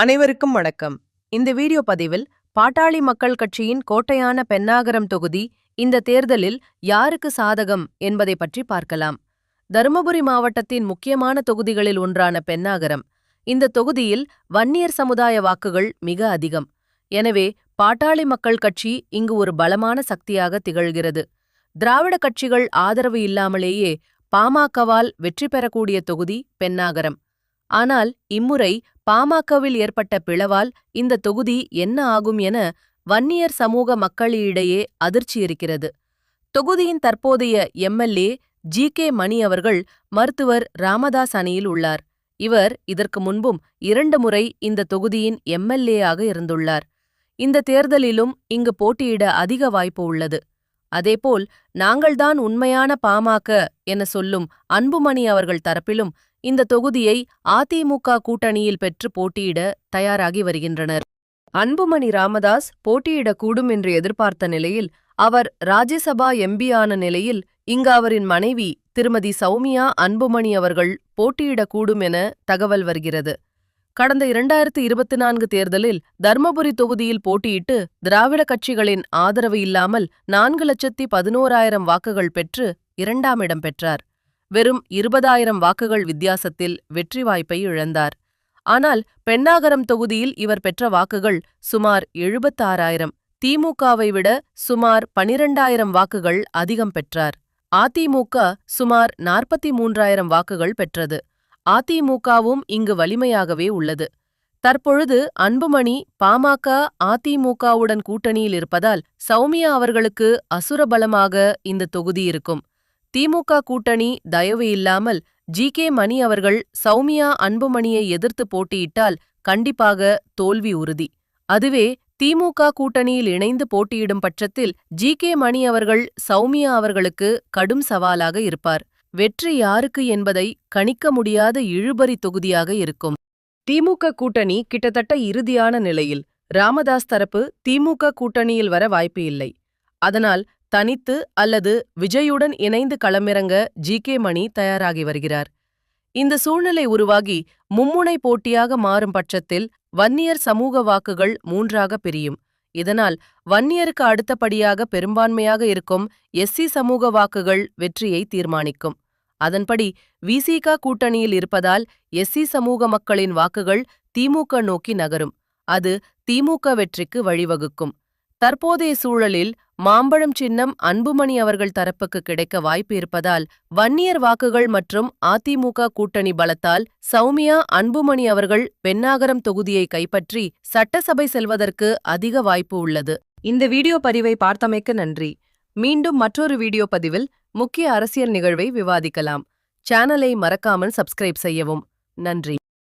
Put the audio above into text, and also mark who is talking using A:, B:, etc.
A: அனைவருக்கும் வணக்கம். இந்த வீடியோ பதிவில் பாட்டாளி மக்கள் கட்சியின் கோட்டையான பென்னாகரம் தொகுதி இந்த தேர்தலில் யாருக்கு சாதகம் என்பதை பற்றி பார்க்கலாம். தருமபுரி மாவட்டத்தின் முக்கியமான தொகுதிகளில் ஒன்றான பென்னாகரம். இந்த தொகுதியில் வன்னியர் சமுதாய வாக்குகள் மிக அதிகம். எனவே பாட்டாளி மக்கள் கட்சி இங்கு ஒரு பலமான சக்தியாக திகழ்கிறது. திராவிட கட்சிகள் ஆதரவு இல்லாமலேயே பாமகவால் வெற்றி பெறக்கூடிய தொகுதி பென்னாகரம். ஆனால் இம்முறை பாமகவில் ஏற்பட்ட பிளவால் இந்த தொகுதி என்ன ஆகும் என வன்னியர் சமூக மக்களிடையே அதிர்ச்சி இருக்கிறது. தொகுதியின் தற்போதைய எம்எல்ஏ ஜி.கே. மணி அவர்கள் மருத்துவர் ராமதாஸ் அணியில் உள்ளார். இவர் இதற்கு முன்பும் 2 முறை இந்த தொகுதியின் எம்எல்ஏ-ஆக இருந்துள்ளார். இந்த தேர்தலிலும் இங்கு போட்டியிட அதிக வாய்ப்பு உள்ளது. அதேபோல் நாங்கள்தான் உண்மையான பாமக என சொல்லும் அன்புமணி அவர்கள் தரப்பிலும் இந்த தொகுதியை அதிமுக கூட்டணியில் பெற்று போட்டியிட தயாராகி வருகின்றனர். அன்புமணி ராமதாஸ் போட்டியிடக்கூடும் என்று எதிர்பார்த்த நிலையில் அவர் ராஜ்யசபா எம்பி-ஆன நிலையில் இங்கு அவரின் மனைவி திருமதி சௌமியா அன்புமணி அவர்கள் போட்டியிடக்கூடும் என தகவல் வருகிறது. கடந்த 2024 தேர்தலில் தர்மபுரி தொகுதியில் போட்டியிட்டு திராவிட கட்சிகளின் ஆதரவு இல்லாமல் 4,11,000 வாக்குகள் பெற்று 2ஆம் இடம் பெற்றார். வெறும் 20,000 வாக்குகள் வித்தியாசத்தில் வெற்றி வாய்ப்பை இழந்தார். ஆனால் பென்னாகரம் தொகுதியில் இவர் பெற்ற வாக்குகள் சுமார் 76,000. திமுகவை விட சுமார் 12,000 வாக்குகள் அதிகம் பெற்றார். அதிமுக சுமார் 43,000 வாக்குகள் பெற்றது. அதிமுகவும் இங்கு வலிமையாகவே உள்ளது. தற்பொழுது அன்புமணி பாமக அதிமுகவுடன் கூட்டணியில் இருப்பதால் சௌமியா அவர்களுக்கு அசுரபலமாக இந்த தொகுதி இருக்கும். திமுக கூட்டணி தயவு இல்லாமல் ஜி.கே. மணி அவர்கள் சௌமியா அன்புமணியை எதிர்த்து போட்டியிட்டால் கண்டிப்பாக தோல்வி உறுதி. அதுவே திமுக கூட்டணியில் இணைந்து போட்டியிடும் பட்சத்தில் ஜி.கே. மணி அவர்கள் சௌமியா அவர்களுக்கு கடும் சவாலாக இருப்பார். வெற்றி யாருக்கு என்பதை கணிக்க முடியாத இழுபறி தொகுதியாக இருக்கும். திமுக கூட்டணி கிட்டத்தட்ட இறுதியான நிலையில். ராமதாஸ் தரப்பு திமுக கூட்டணியில் வர வாய்ப்பு இல்லை. அதனால் தனித்து அல்லது விஜயுடன் இணைந்து களமிறங்க ஜி.கே. மணி தயாராகி வருகிறார். இந்த சூழ்நிலை உருவாகி மும்முனை போட்டியாக மாறும் பட்சத்தில் வன்னியர் சமூக வாக்குகள் 3ஆக பிரியும். இதனால் வன்னியருக்கு அடுத்தபடியாக பெரும்பான்மையாக இருக்கும் எஸ்.சி. சமூக வாக்குகள் வெற்றியை தீர்மானிக்கும். அதன்படி வி.சி.க. கூட்டணியில் இருப்பதால் எஸ்.சி. சமூக மக்களின் வாக்குகள் திமுக நோக்கி நகரும். அது திமுக வெற்றிக்கு வழிவகுக்கும். தற்போதைய சூழலில் மாம்பழம் சின்னம் அன்புமணி அவர்கள் தரப்புக்கு கிடைக்க வாய்ப்பு இருப்பதால் வன்னியர் வாக்குகள் மற்றும் அதிமுக கூட்டணி பலத்தால் சௌமியா அன்புமணி அவர்கள் பென்னாகரம் தொகுதியை கைப்பற்றி சட்டசபை செல்வதற்கு அதிக வாய்ப்பு உள்ளது. இந்த வீடியோ பதிவை பார்த்தமைக்கு நன்றி. மீண்டும் மற்றொரு வீடியோ பதிவில் முக்கிய அரசியல் நிகழ்வை விவாதிக்கலாம். சேனலை மறக்காமல் சப்ஸ்கிரைப் செய்யவும். நன்றி.